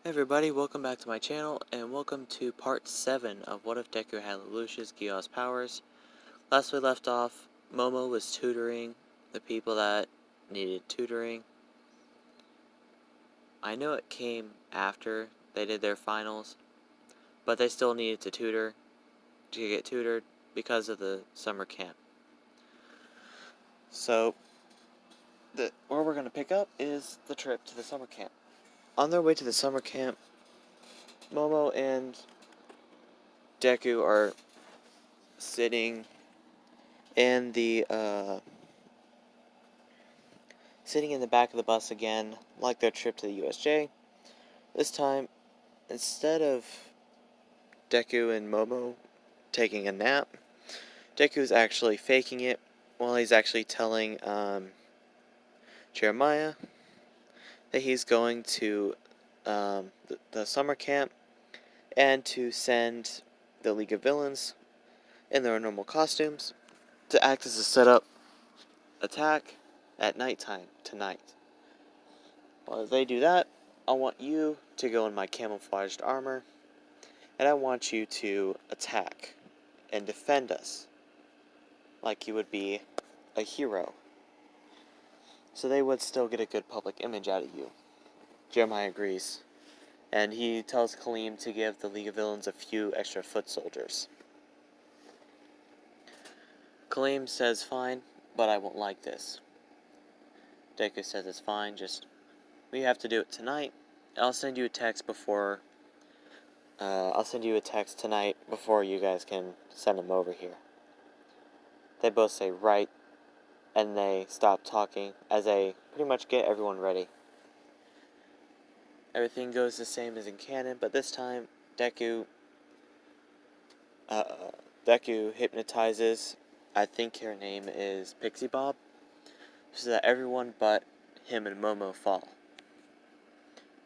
Hey everybody, welcome back to my channel, and welcome to part 7 of What If Deku Had lelouches geass powers. Last we left off, Momo was tutoring the people that needed tutoring. I know it came after they did their finals, but they still needed to get tutored because of the summer camp. So, where we're going to pick up is the trip to the summer camp. On their way to the summer camp, Momo and Deku are sitting in the back of the bus again, like their trip to the USJ. This time, instead of Deku and Momo taking a nap, Deku's actually faking it while he's actually telling Jeremiah that he's going to the summer camp and to send the League of Villains in their normal costumes to act as a setup attack at nighttime tonight. While they do that, I want you to go in my camouflaged armor, and I want you to attack and defend us like you would be a hero, so they would still get a good public image out of you. Jeremiah agrees, and he tells Kaleem to give the League of Villains a few extra foot soldiers. Kaleem says fine, but I won't like this. Deku says it's fine, just we have to do it tonight. I'll send you a text tonight before you guys can send them over here. They both say right, and they stop talking as they pretty much get everyone ready. Everything goes the same as in canon, but this time Deku hypnotizes, I think her name is Pixie Bob, so that everyone but him and Momo fall.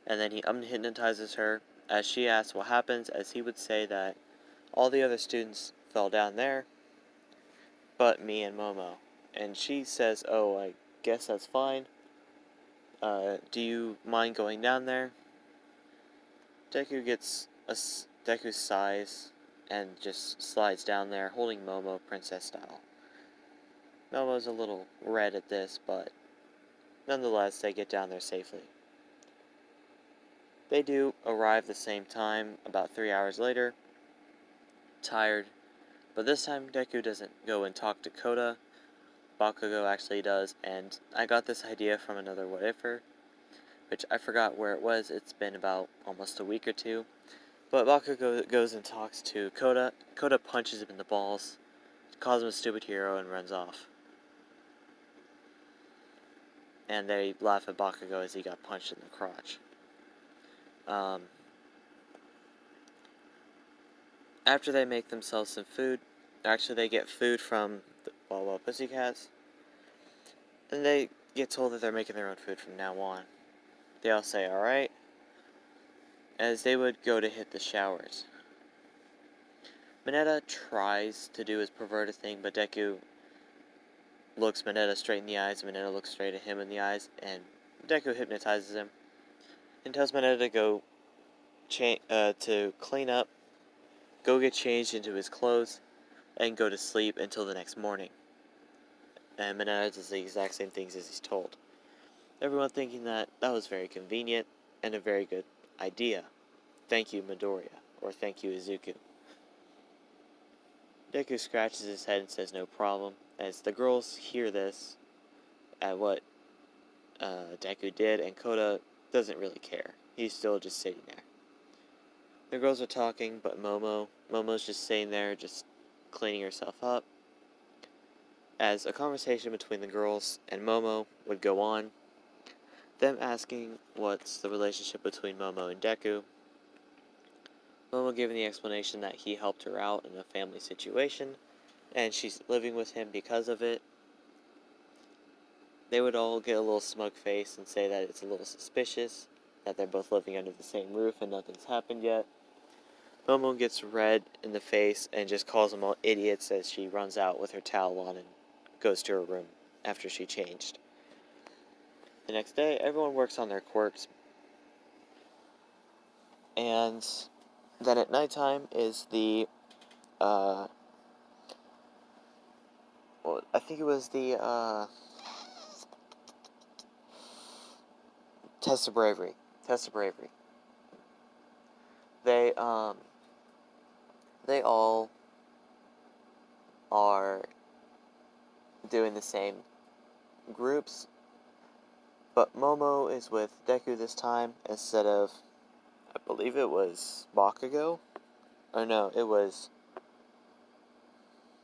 And then he unhypnotizes her as she asks what happens, as he would say that all the other students fell down there but me and Momo. And she says, oh, I guess that's fine. Do you mind going down there? Deku sighs and just slides down there, holding Momo princess style. Momo's a little red at this, but nonetheless, they get down there safely. They do arrive the same time, about 3 hours later, tired, but this time Deku doesn't go and talk to Kota. Bakugo actually does, and I got this idea from another What Ifer, which I forgot where it was. It's been about almost a week or two. But Bakugo goes and talks to Kota. Kota punches him in the balls, calls him a stupid hero, and runs off. And they laugh at Bakugo as he got punched in the crotch. After they make themselves some food, actually they get food from the Wawa Pussycats, and they get told that they're making their own food from now on. They all say alright, as they would go to hit the showers. Mineta tries to do his perverted thing, but Deku looks Mineta straight in the eyes, and Mineta looks straight at him in the eyes, and Deku hypnotizes him and tells Mineta to go to clean up, go get changed into his clothes, and go to sleep until the next morning. And Mineta does the exact same things as he's told. Everyone thinking that was very convenient and a very good idea. Thank you, Midoriya, or thank you, Izuku. Deku scratches his head and says no problem, as the girls hear this at what Deku did, and Kota doesn't really care. He's still just sitting there. The girls are talking, but Momo's just sitting there, just cleaning herself up, as a conversation between the girls and Momo would go on, them asking what's the relationship between Momo and Deku. Momo giving the explanation that he helped her out in a family situation, and she's living with him because of it. They would all get a little smug face and say that it's a little suspicious, that they're both living under the same roof and nothing's happened yet. Momo gets red in the face and just calls them all idiots as she runs out with her towel on and goes to her room after she changed. The next day, everyone works on their quirks. And then at nighttime is the, well, I think it was the, Test of Bravery. Test of Bravery. They all are doing the same groups, but Momo is with Deku this time instead of, I believe it was Bakugo? Or no, it was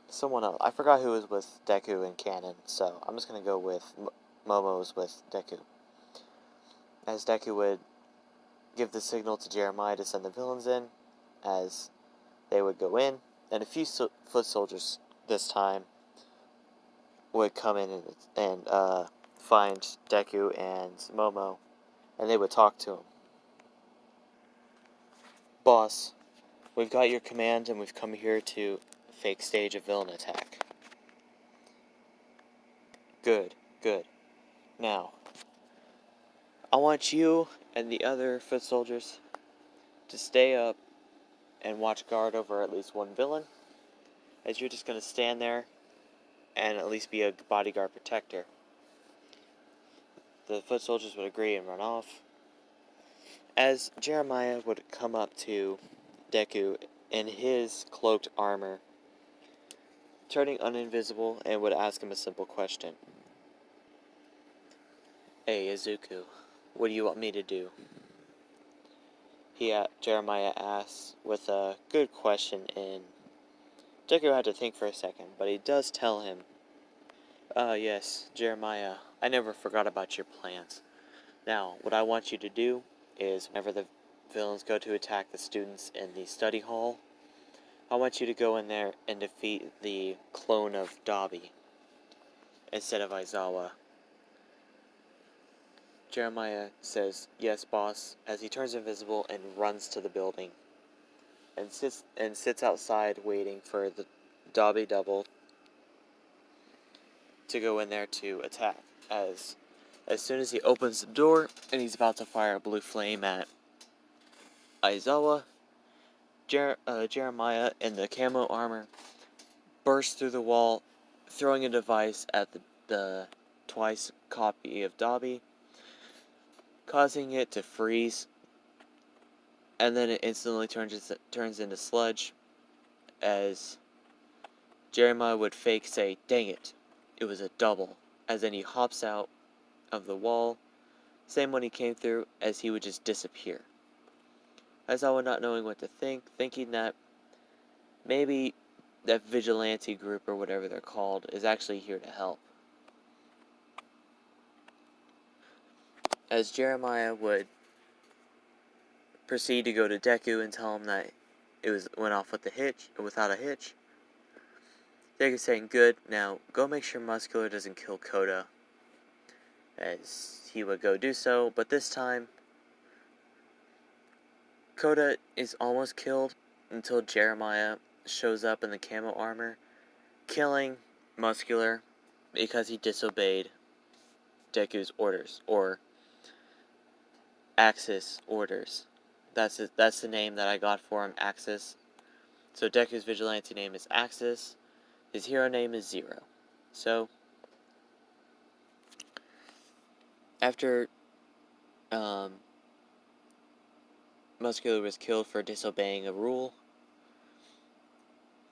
someone else. I forgot who was with Deku in canon, so I'm just gonna go with Momo's with Deku. As Deku would give the signal to Jeremiah to send the villains in, as they would go in, and a few foot soldiers this time would come in and find Deku and Momo, and they would talk to him. Boss, we've got your command and we've come here to fake stage a villain attack. Good, good. Now, I want you and the other foot soldiers to stay up and watch guard over at least one villain, as you're just going to stand there and at least be a bodyguard protector. The foot soldiers would agree and run off, as Jeremiah would come up to Deku in his cloaked armor, turning uninvisible, and would ask him a simple question. Hey, Izuku, what do you want me to do? Jeremiah asks with a good question, and Deku had to think for a second, but he does tell him, yes, Jeremiah, I never forgot about your plans. Now, what I want you to do is, whenever the villains go to attack the students in the study hall, I want you to go in there and defeat the clone of Dabi instead of Aizawa. Jeremiah says, yes, boss, as he turns invisible and runs to the building and sits outside waiting for the Dabi double to go in there to attack. As soon as he opens the door and he's about to fire a blue flame at Aizawa, Jeremiah in the camo armor bursts through the wall, throwing a device at the twice copy of Dabi, causing it to freeze, and then it instantly turns into sludge, as Jeremiah would fake say, dang it was a double, as then he hops out of the wall, same when he came through, as he would just disappear. Aizawa not knowing what to think, thinking that maybe that vigilante group or whatever they're called is actually here to help. As Jeremiah would proceed to go to Deku and tell him that went off without a hitch. Deku's saying, good, now go make sure Muscular doesn't kill Koda. As he would go do so, but this time Koda is almost killed until Jeremiah shows up in the camo armor, killing Muscular because he disobeyed Deku's orders, or Axis orders. That's the name that I got for him, Axis. So Deku's vigilante name is Axis. His hero name is Zero. So after Muscular was killed for disobeying a rule,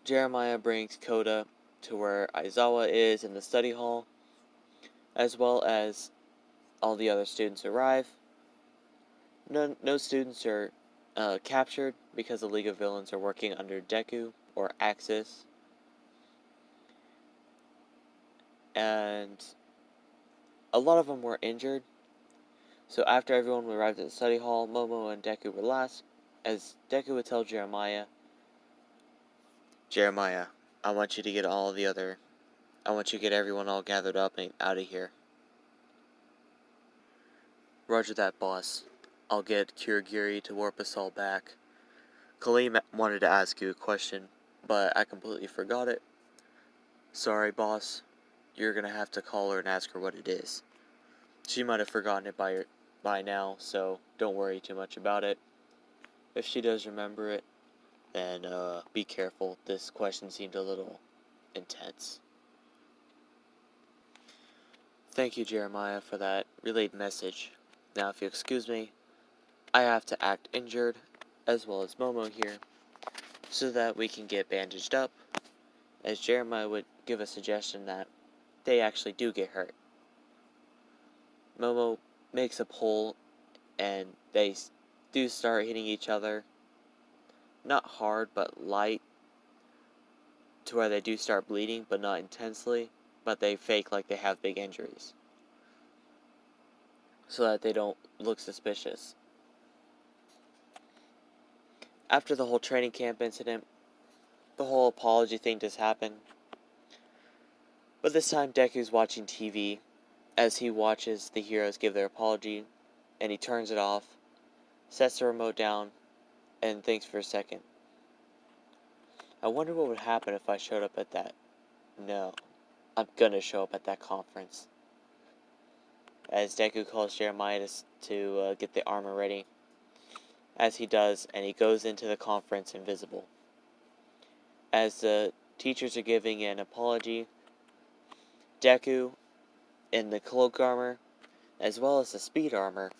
Jeremiah brings Koda to where Aizawa is in the study hall, as well as all the other students arrive. No students are captured because the League of Villains are working under Deku, or Axis. And a lot of them were injured. So after everyone arrived at the study hall, Momo and Deku were last, as Deku would tell Jeremiah, I want you to get everyone all gathered up and out of here. Roger that, boss. I'll get Kurogiri to warp us all back. Kaleem wanted to ask you a question, but I completely forgot it. Sorry, boss. You're gonna have to call her and ask her what it is. She might have forgotten it by now, so don't worry too much about it. If she does remember it, then be careful. This question seemed a little intense. Thank you, Jeremiah, for that relayed message. Now, if you excuse me, I have to act injured, as well as Momo here, so that we can get bandaged up, as Jeremiah would give a suggestion that they actually do get hurt. Momo makes a pull, and they do start hitting each other. Not hard, but light, to where they do start bleeding, but not intensely, but they fake like they have big injuries, so that they don't look suspicious. After the whole training camp incident, the whole apology thing just happened. But this time Deku's watching TV as he watches the heroes give their apology, and he turns it off, sets the remote down, and thinks for a second. I wonder what would happen if I showed up at that. No, I'm gonna show up at that conference. As Deku calls Jeremiah to get the armor ready. As he does, and he goes into the conference invisible. As the teachers are giving an apology, Deku, in the cloak armor, as well as the speed armor,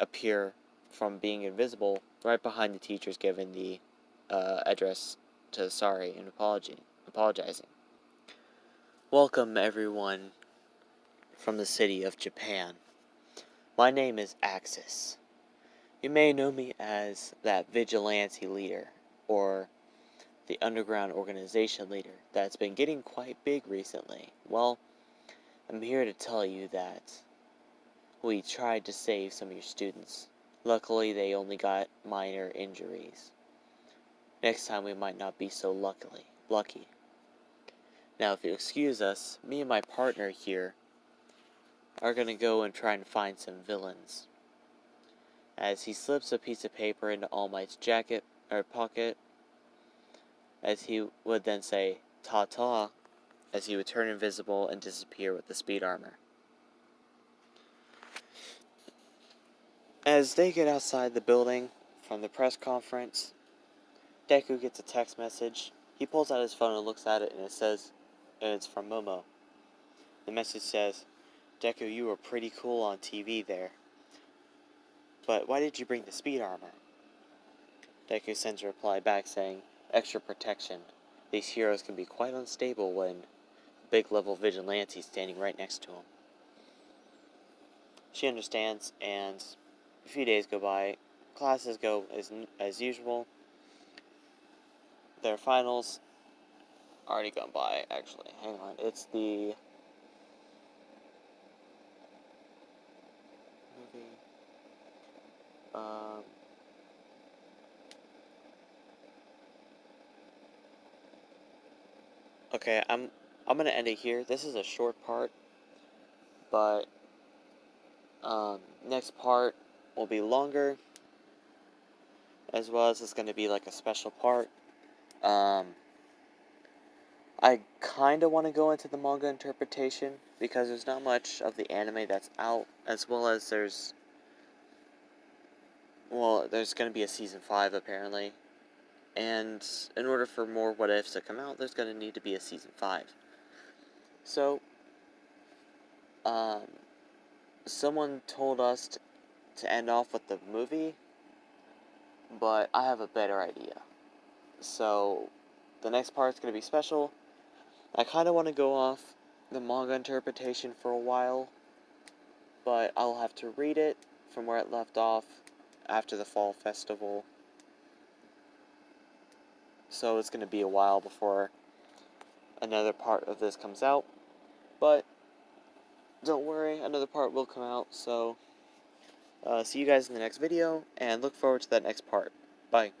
appear from being invisible right behind the teachers giving the address to sorry and apologizing. Welcome everyone from the city of Japan. My name is Axis. You may know me as that vigilante leader, or the underground organization leader that's been getting quite big recently. Well, I'm here to tell you that we tried to save some of your students. Luckily, they only got minor injuries. Next time we might not be so lucky. Now, if you excuse us, me and my partner here are gonna go and try and find some villains. As he slips a piece of paper into All Might's jacket, or pocket, as he would then say, ta-ta, as he would turn invisible and disappear with the speed armor. As they get outside the building from the press conference, Deku gets a text message. He pulls out his phone and looks at it, and it's from Momo. The message says, Deku, you were pretty cool on TV there. But why did you bring the speed armor? Deku sends a reply back saying, extra protection. These heroes can be quite unstable when big level vigilantes standing right next to him. She understands, and a few days go by. Classes go as usual. Their finals already gone by, actually. Hang on. It's the movie. Okay, I'm gonna end it here. This is a short part, but next part will be longer, as well as it's gonna be like a special part. I kind of want to go into the manga interpretation, because there's not much of the anime that's out, as well as there's going to be a season 5 apparently, and in order for more what ifs to come out, there's going to need to be a season 5. So, someone told us to end off with the movie, but I have a better idea. So, the next part's going to be special. I kind of want to go off the manga interpretation for a while, but I'll have to read it from where it left off after the fall festival. So it's going to be a while before another part of this comes out, but don't worry, another part will come out. So see you guys in the next video, and look forward to that next part. Bye.